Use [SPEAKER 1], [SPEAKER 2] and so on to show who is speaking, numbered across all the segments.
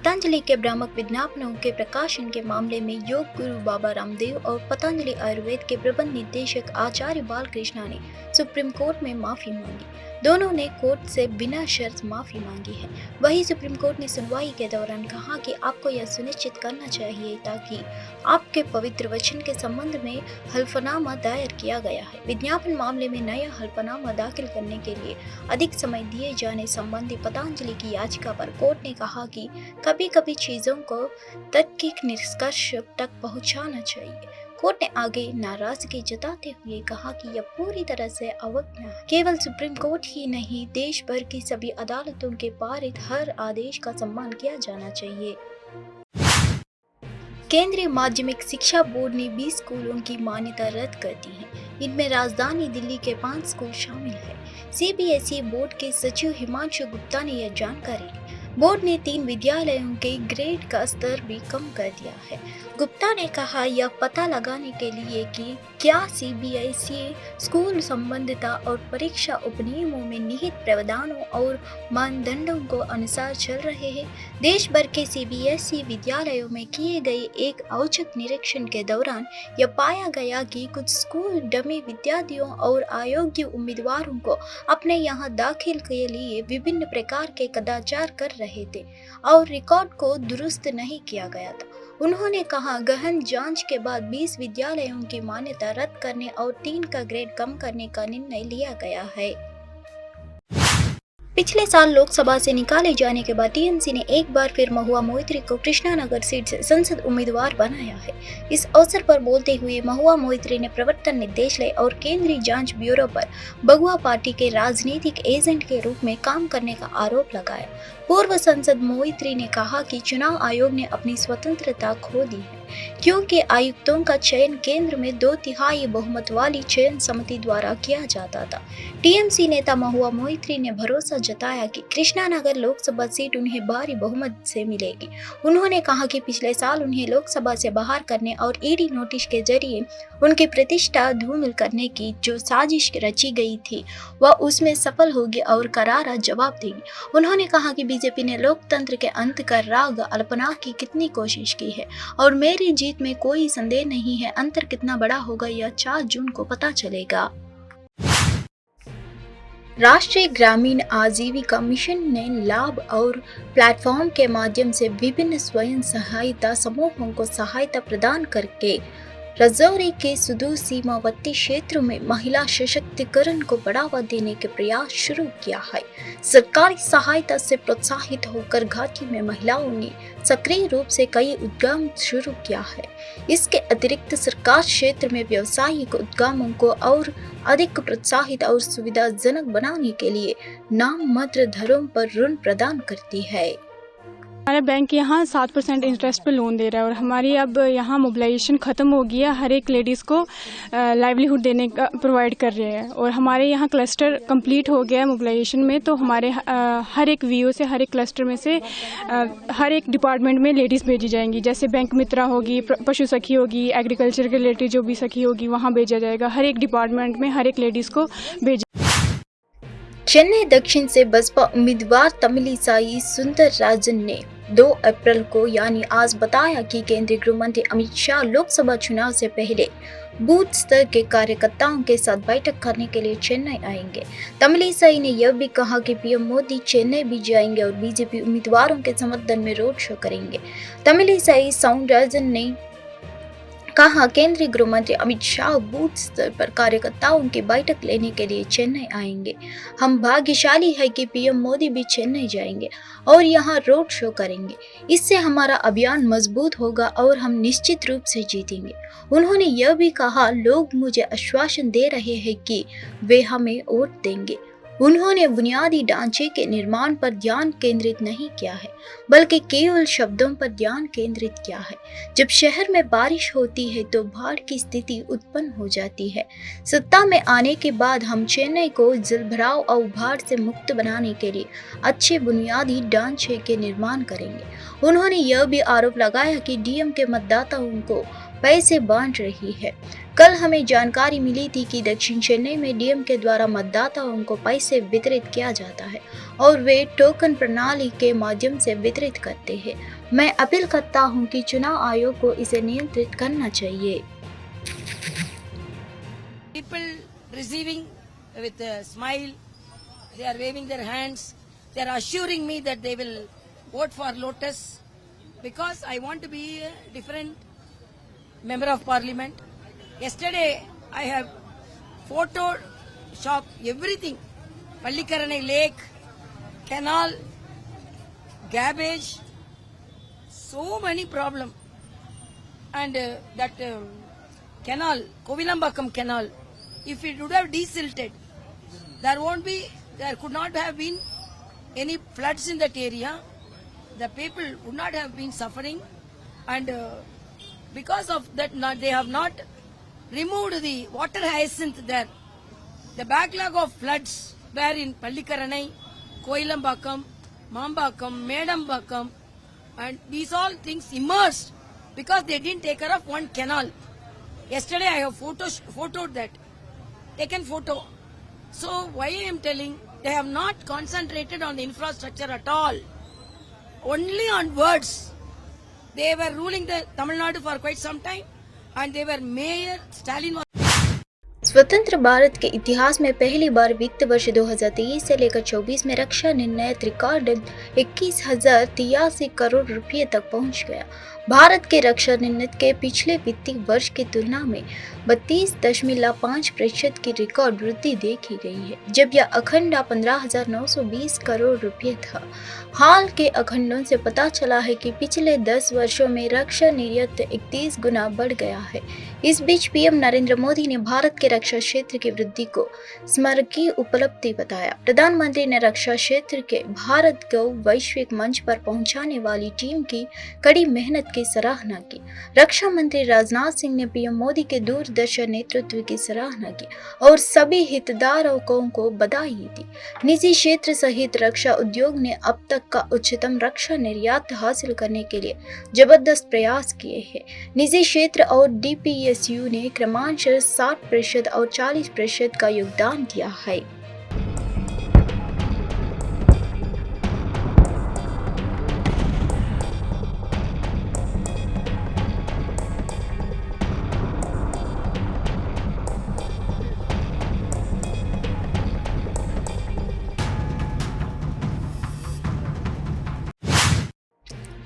[SPEAKER 1] पतंजलि के भ्रामक विज्ञापनों के प्रकाशन के मामले में योग गुरु बाबा रामदेव और पतंजलि आयुर्वेद के प्रबंध निदेशक आचार्य बालकृष्णा ने सुप्रीम कोर्ट में माफी मांगी। दोनों ने कोर्ट से बिना शर्त माफी मांगी है। वहीं सुप्रीम कोर्ट ने सुनवाई के दौरान कहा कि आपको यह सुनिश्चित करना चाहिए ताकि आपके पवित्र वचन के संबंध में हल्फनामा दायर किया गया है। विज्ञापन मामले में नया हल्फनामा दाखिल करने के लिए अधिक समय दिए जाने संबंधी पतंजलि की याचिका पर कोर्ट ने कहा कि कभी कभी चीजों को तार्किक निष्कर्ष तक पहुंचाना चाहिए। कोर्ट ने आगे नाराजगी जताते हुए कहा कि यह पूरी तरह से अवज्ञा है। केवल सुप्रीम कोर्ट ही नहीं, देश भर की सभी अदालतों के पारित हर आदेश का सम्मान किया जाना चाहिए। केंद्रीय माध्यमिक शिक्षा बोर्ड ने 20 स्कूलों की मान्यता रद्द कर दी है। इनमें राजधानी दिल्ली के 5 स्कूल शामिल है। सीबीएसई बोर्ड के सचिव हिमांशु गुप्ता ने यह जानकारी दी। बोर्ड ने 3 विद्यालयों के ग्रेड का स्तर भी कम कर दिया है। गुप्ता ने कहा, यह पता लगाने के लिए कि क्या सीबीएसई स्कूल संबद्धता और परीक्षा उपनियमों में निहित प्रावधानों और मानदंडों को अनुसार चल रहे हैं। देश भर के सीबीएसई विद्यालयों में किए गए एक औचक निरीक्षण के दौरान यह पाया गया कि कुछ स्कूल डमी विद्यार्थियों और अयोग्य उम्मीदवारों को अपने यहाँ दाखिल के लिए विभिन्न प्रकार के कदाचार कर रहे थे और रिकॉर्ड को दुरुस्त नहीं किया गया था। उन्होंने कहा, गहन जांच के बाद 20 विद्यालयों की मान्यता रद्द करने और 3 का ग्रेड कम करने का निर्णय लिया गया है। पिछले साल लोकसभा से निकाले जाने के बाद टीएमसी ने एक बार फिर महुआ मोइत्री को कृष्णानगर सीट से संसद उम्मीदवार बनाया है। इस अवसर पर बोलते हुए महुआ मोइत्री ने प्रवर्तन निदेशालय और केंद्रीय जांच ब्यूरो पर बगुआ पार्टी के राजनीतिक एजेंट के रूप में काम करने का आरोप लगाया। पूर्व सांसद मोइत्री ने कहा कि चुनाव आयोग ने अपनी स्वतंत्रता खो दी है क्योंकि आयुक्तों का चयन केंद्र में 2/3 बहुमत वाली चयन समिति द्वारा किया जाता था। टीएमसी नेता महुआ मोइत्री ने भरोसा जताया कि कृष्णानगर लोकसभा सीट उन्हें भारी बहुमत से मिलेगी। उन्होंने कहा कि पिछले साल उन्हें लोकसभा से बाहर करने और ईडी नोटिस के जरिए उनकी प्रतिष्ठा धूमिल करने की जो साजिश रची गई थी वह उसमें सफल होगी और करारा जवाब देगी। उन्होंने कहा कि बीजेपी ने लोकतंत्र के अंत का राग अल्पना की कितनी कोशिश की है और मेरी जीत में कोई संदेह नहीं है। अंतर कितना बड़ा होगा यह 4 जून को पता चलेगा। राष्ट्रीय ग्रामीण आजीविका मिशन ने लाभ और प्लेटफॉर्म के माध्यम से विभिन्न स्वयं सहायता समूहों को सहायता प्रदान करके राजौरी के सुदूर सीमावर्ती क्षेत्रों में महिला सशक्तिकरण को बढ़ावा देने के प्रयास शुरू किया है। सरकारी सहायता से प्रोत्साहित होकर घाटी में महिलाओं ने सक्रिय रूप से कई उद्यम शुरू किया है। इसके अतिरिक्त सरकार क्षेत्र में व्यावसायिक उद्यमों को और अधिक प्रोत्साहित और सुविधाजनक बनाने के लिए नाम मात्र दरों पर ऋण प्रदान करती है।
[SPEAKER 2] हमारा बैंक यहाँ 7% इंटरेस्ट पे लोन दे रहा है और हमारी अब यहाँ मोबिलाइजेशन ख़त्म हो गया। हर एक लेडीज़ को लाइवलीहुड देने का प्रोवाइड कर रहे हैं और हमारे यहाँ क्लस्टर कंप्लीट हो गया है मोबिलाइजेशन में। तो हमारे हर एक वीओ से हर एक क्लस्टर में से हर एक डिपार्टमेंट में लेडीज़ भेजी जाएंगी। जैसे बैंक मित्रा होगी, पशु सखी होगी, एग्रीकल्चर के रिलेटेड जो भी सखी होगी वहाँ भेजा जाएगा। हर एक डिपार्टमेंट में हर एक लेडीज़ को भेजा।
[SPEAKER 1] चेन्नई दक्षिण से बसपा उम्मीदवार तमिलिसाई सुंदरराजन ने 2 अप्रैल को यानी आज बताया कि केंद्रीय गृह मंत्री अमित शाह लोकसभा चुनाव से पहले बूथ स्तर के कार्यकर्ताओं के साथ बैठक करने के लिए चेन्नई आएंगे। तमिलिसाई ने यह भी कहा कि पीएम मोदी चेन्नई भी जाएंगे और बीजेपी उम्मीदवारों के समर्थन में रोड शो करेंगे। तमिलिसाई सुंदरराजन ने कहा, केंद्रीय गृह मंत्री अमित शाह बूथ स्तर पर कार्यकर्ताओं की बैठक लेने के लिए चेन्नई आएंगे। हम भाग्यशाली है कि पीएम मोदी भी चेन्नई जाएंगे और यहां रोड शो करेंगे। इससे हमारा अभियान मजबूत होगा और हम निश्चित रूप से जीतेंगे। उन्होंने यह भी कहा, लोग मुझे आश्वासन दे रहे हैं कि वे हमें वोट देंगे। उन्होंने बुनियादी ढांचे के निर्माण पर ध्यान केंद्रित नहीं किया है बल्कि केवल शब्दों पर ध्यान केंद्रित किया है। जब शहर में बारिश होती है तो बाढ़ की स्थिति उत्पन्न हो जाती है। सत्ता में आने के बाद हम चेन्नई को जलभराव और बाढ़ से मुक्त बनाने के लिए अच्छे बुनियादी ढांचे के निर्माण करेंगे। उन्होंने यह भी आरोप लगाया कि डीएम के मतदाताओं को पैसे बांट रही है। कल हमें जानकारी मिली थी कि दक्षिण चेन्नई में डीएम के द्वारा मतदाताओं को पैसे वितरित किया जाता है और वे टोकन प्रणाली के माध्यम से वितरित करते हैं। मैं अपील करता हूं कि चुनाव आयोग को इसे नियंत्रित करना चाहिए।
[SPEAKER 3] People receiving with a smile, they are waving their hands, they are assuring me that they will vote for Lotus because I want to be a different member of parliament. Yesterday I have photoshopped everything, Pallikaranai lake, canal, garbage, so many problems, and that canal, Kovilambakam canal, if it would have desilted, there could not have been any floods in that area. The people would not have been suffering, and because of that, they have not removed the water hyacinth there. The backlog of floods were in Pallikaranai, Koilambakam, Mambakam, Medambakam, and these all things immersed because they didn't take care of one canal. Yesterday I have photoed that, taken photo. So why I am telling, they have not concentrated on the infrastructure at all, only on words. They were ruling the Tamil Nadu for quite some time, and they were mayor, Stalin was
[SPEAKER 1] स्वतंत्र भारत के इतिहास में पहली बार वित्त वर्ष 2023 से लेकर 24 में रक्षा निर्यात रिकॉर्ड 21,083 करोड़ रुपए तक पहुंच गया। भारत के रक्षा निर्यात के पिछले वित्तीय वर्ष की तुलना में 32.5% की रिकॉर्ड वृद्धि देखी गई है, जब यह अखंड 15,920 करोड़ रुपए था। हाल के आंकड़ों से पता चला है कि पिछले 10 वर्षों में रक्षा निर्यात 31 गुना बढ़ गया है। इस बीच पीएम नरेंद्र मोदी ने भारत के रक्षा क्षेत्र की वृद्धि को स्मरणीय उपलब्धि बताया। प्रधानमंत्री ने रक्षा क्षेत्र के भारत को वैश्विक मंच पर पहुंचाने वाली टीम की कड़ी मेहनत की सराहना की। रक्षा मंत्री राजनाथ सिंह ने पीएम मोदी के दूरदर्शी नेतृत्व की सराहना की और सभी हितधारकों को बधाई दी। निजी क्षेत्र सहित रक्षा उद्योग ने अब तक का उच्चतम रक्षा निर्यात हासिल करने के लिए जबरदस्त प्रयास किए हैं। निजी क्षेत्र और डीपीएसयू ने क्रमशः 60% और 40% का योगदान दिया है।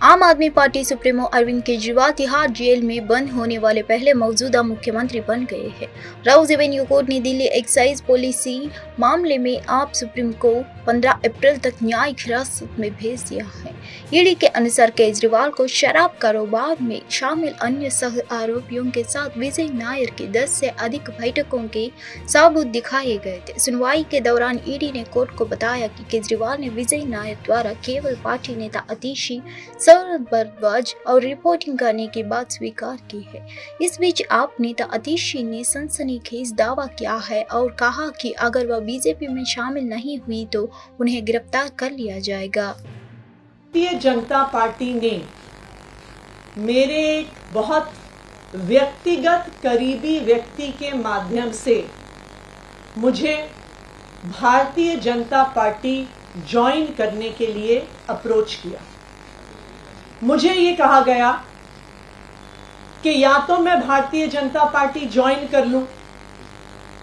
[SPEAKER 1] Aam Aadmi Party supremo Arvind Kejriwal Tihar jail में बंद होने वाले पहले मौजूदा मुख्यमंत्री बन गए हैं। राउज एवेन्यू कोर्ट ने दिल्ली एक्साइज पॉलिसी मामले में आप सुप्रीम को 15 अप्रैल तक न्यायिक हिरासत में भेज दिया है। ईडी के अनुसार केजरीवाल को शराब कारोबार में शामिल अन्य सह आरोपियों के साथ विजय नायर की 10 से अधिक बैठकों के सबूत दिखाए गए थे। सुनवाई के दौरान ईडी ने कोर्ट को बताया कि केजरीवाल ने विजय नायर द्वारा केवल पार्टी नेता अतिशी सौरभ भारद्वाज और रिपोर्टिंग करने की बात स्वीकार की है। इस बीच आप नेता अतिशी ने सनसनीखेज दावा किया है और कहा कि अगर वह बीजेपी में शामिल नहीं हुई तो उन्हें गिरफ्तार कर लिया जाएगा।
[SPEAKER 4] भारतीय जनता पार्टी ने मेरे एक बहुत व्यक्तिगत करीबी व्यक्ति के माध्यम से मुझे भारतीय जनता पार्टी ज्वाइन करने के लिए अप्रोच किया। मुझे ये कहा गया कि या तो मैं भारतीय जनता पार्टी ज्वाइन कर लूं,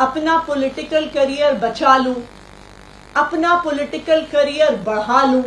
[SPEAKER 4] अपना पॉलिटिकल करियर बचा लूं, अपना पॉलिटिकल करियर बढ़ा लूं,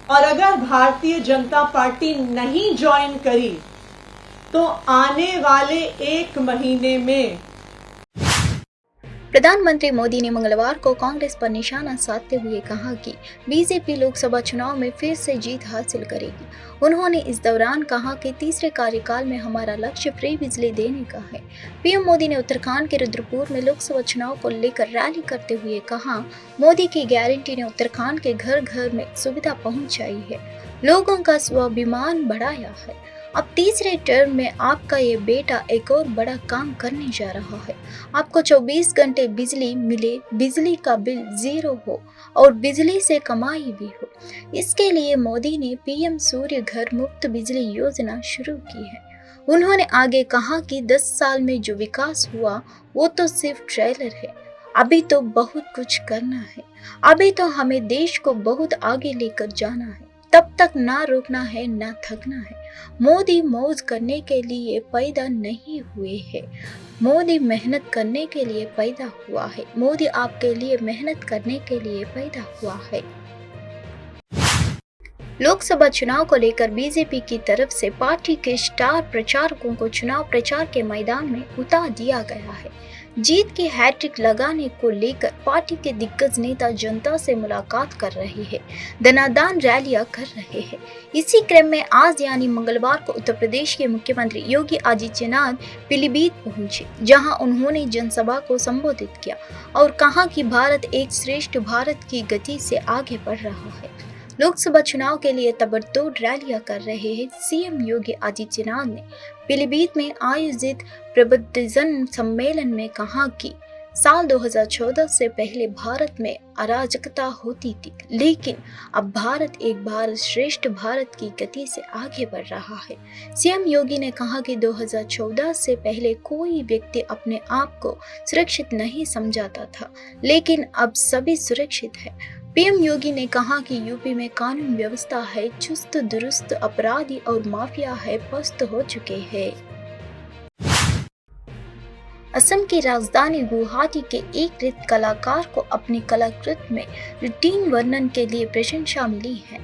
[SPEAKER 4] और अगर भारतीय जनता पार्टी नहीं ज्वाइन करी तो आने वाले 1 महीने में
[SPEAKER 1] प्रधानमंत्री मोदी ने मंगलवार को कांग्रेस पर निशाना साधते हुए कहा कि बीजेपी लोकसभा चुनाव में फिर से जीत हासिल करेगी। उन्होंने इस दौरान कहा कि तीसरे कार्यकाल में हमारा लक्ष्य फ्री बिजली देने का है। पीएम मोदी ने उत्तराखंड के रुद्रपुर में लोकसभा चुनाव को लेकर रैली करते हुए कहा, मोदी की गारंटी ने उत्तराखंड के घर घर में सुविधा पहुंचाई है, लोगों का स्वाभिमान बढ़ाया है। अब तीसरे टर्म में आपका ये बेटा एक और बड़ा काम करने जा रहा है। आपको 24 घंटे बिजली मिले, बिजली का बिल 0 हो और बिजली से कमाई भी हो। इसके लिए मोदी ने पीएम सूर्य घर मुफ्त बिजली योजना शुरू की है। उन्होंने आगे कहा कि 10 साल में जो विकास हुआ वो तो सिर्फ ट्रेलर है, अभी तो बहुत कुछ करना है, अभी तो हमें देश को बहुत आगे लेकर जाना है, तब तक ना रुकना है ना थकना है। मोदी मौज करने के लिए पैदा नहीं हुए हैं, मोदी मेहनत करने के लिए पैदा हुआ है, मोदी आपके लिए मेहनत करने के लिए पैदा हुआ है। लोकसभा चुनाव को लेकर बीजेपी की तरफ से पार्टी के स्टार प्रचारकों को चुनाव प्रचार के मैदान में उतार दिया गया है। जीत की हैट्रिक लगाने को लेकर पार्टी के दिग्गज नेता जनता से मुलाकात कर रहे हैं, धनादान रैलियां कर रहे हैं। इसी क्रम में आज यानी मंगलवार को उत्तर प्रदेश के मुख्यमंत्री योगी आदित्यनाथ पीलीभीत पहुंचे, जहां उन्होंने जनसभा को संबोधित किया और कहा कि भारत एक श्रेष्ठ भारत की गति से आगे बढ़ रहा है। लोकसभा चुनाव के लिए तबड़तोड़ रैलियां कर रहे हैं सीएम योगी आदित्यनाथ ने पीलीभीत में आयोजित प्रबुद्धजन सम्मेलन में कहा कि साल 2014 से पहले भारत में अराजकता होती थी, लेकिन अब भारत एक भारत श्रेष्ठ भारत की गति से आगे बढ़ रहा है। सीएम योगी ने कहा कि 2014 से पहले कोई व्यक्ति अपने आप को सुरक्षित नहीं समझता था, लेकिन अब सभी सुरक्षित है। पीएम योगी ने कहा कि यूपी में कानून व्यवस्था है चुस्त दुरुस्त, अपराधी और माफिया है पस्त हो चुके हैं। असम की राजधानी गुवाहाटी के एक नृत्य कलाकार को अपनी कलाकृति में रूटीन वर्णन के लिए प्रशंसा मिली है।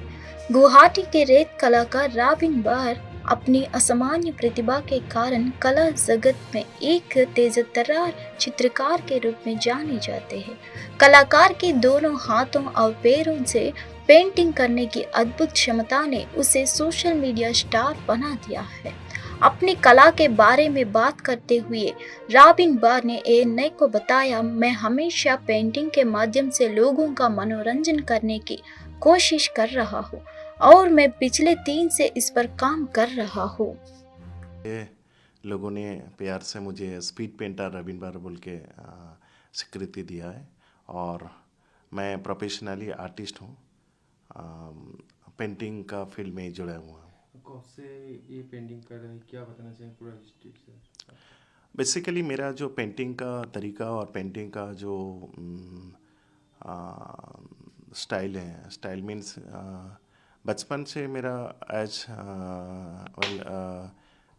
[SPEAKER 1] गुवाहाटी के नृत्य कलाकार रॉबिन बार अपनी असामान्य प्रतिभा के कारण कला जगत में एक तेजतर्रार चित्रकार के रूप में जाने जाते हैं। कलाकार के दोनों हाथों और पैरों से पेंटिंग करने की अद्भुत क्षमता ने उसे सोशल मीडिया स्टार बना दिया है। अपनी कला के बारे में बात करते हुए रॉबिन बार ने एएनआई को बताया, मैं हमेशा पेंटिंग के माध्यम से लोगों का मनोरंजन करने की कोशिश कर रहा हूँ और मैं पिछले 3 से इस पर काम कर रहा हूँ।
[SPEAKER 5] लोगों ने प्यार से मुझे स्पीड पेंटर रॉबिन बार बोल के स्वीकृति दिया है और मैं प्रोफेशनली आर्टिस्ट हूँ, पेंटिंग का फील्ड में जुड़ा हुआ हूँ।
[SPEAKER 6] कब से ये पेंटिंग कर रहे हैं, क्या बताना चाहिए पूरा हिस्ट्री से?
[SPEAKER 5] बेसिकली मेरा जो पेंटिंग का तरीका और पेंटिंग का जो स्टाइल है, स्टाइल मीन्स बचपन से मेरा एज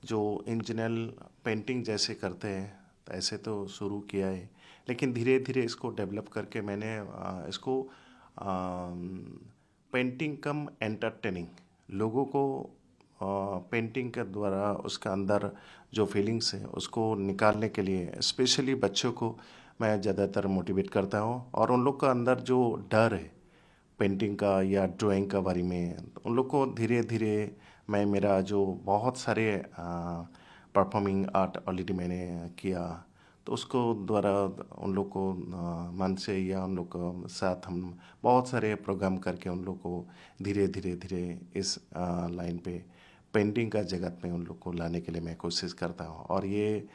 [SPEAKER 5] जो इन जनरल पेंटिंग जैसे करते हैं ऐसे तो शुरू किया है, लेकिन धीरे धीरे इसको डेवलप करके मैंने इसको पेंटिंग कम एंटरटेनिंग, लोगों को पेंटिंग के द्वारा उसके अंदर जो फीलिंग्स है उसको निकालने के लिए स्पेशली बच्चों को मैं ज़्यादातर मोटिवेट करता हूँ और उन लोग का अंदर जो डर है पेंटिंग का या ड्राइंग का बारे में, उन लोग को धीरे धीरे मैं मेरा जो बहुत सारे परफॉर्मिंग आर्ट ऑलरेडी मैंने किया तो उसको द्वारा उन लोग को मन से या उन लोग के साथ हम बहुत सारे प्रोग्राम करके उन लोग को धीरे धीरे धीरे इस लाइन पे पेंटिंग का जगत में उन लोग को लाने के लिए मैं कोशिश करता हूँ और ये